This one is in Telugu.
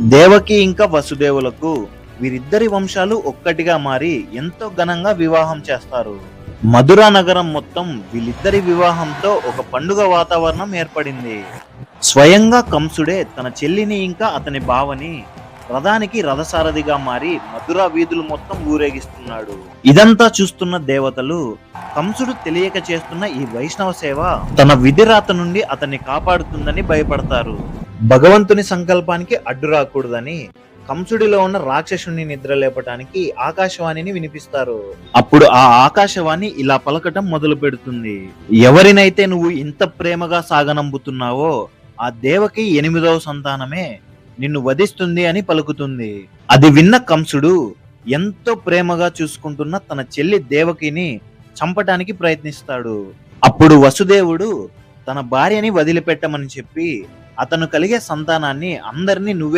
దేవకి ఇంకా వసుదేవులకు వీరిద్దరి వంశాలు ఒక్కటిగా మారి ఎంతో ఘనంగా వివాహం చేస్తారు. మధురా నగరం మొత్తం వీళ్ళిద్దరి వివాహంతో ఒక పండుగ వాతావరణం ఏర్పడింది. స్వయంగా కంసుడే తన చెల్లిని ఇంకా అతని బావని రథానికి రథసారథిగా మారి మధురా వీధులు మొత్తం ఊరేగిస్తున్నాడు. ఇదంతా చూస్తున్న దేవతలు కంసుడు తెలియక చేస్తున్న ఈ వైష్ణవ సేవ తన విధిరాత నుండి అతన్ని కాపాడుతుందని భయపడతారు. భగవంతుని సంకల్పానికి అడ్డు రాకూడదని కంసుడిలో ఉన్న రాక్షసుని నిద్ర లేపటానికి ఆకాశవాణిని వినిపిస్తారు. అప్పుడు ఆ ఆకాశవాణి ఇలా పలకటం మొదలు పెడుతుంది. ఎవరినైతే నువ్వు ఇంత ప్రేమగా సాగనంబుతున్నావో ఆ దేవకి 8వ సంతానమే నిన్ను వధిస్తుంది అని పలుకుతుంది. అది విన్న కంసుడు ఎంతో ప్రేమగా చూసుకుంటున్న తన చెల్లి దేవకిని చంపటానికి ప్రయత్నిస్తాడు. అప్పుడు వసుదేవుడు తన భార్యని వదిలిపెట్టమని చెప్పి అతను కలిగే సంతానాన్ని అందరినీ నువ్వే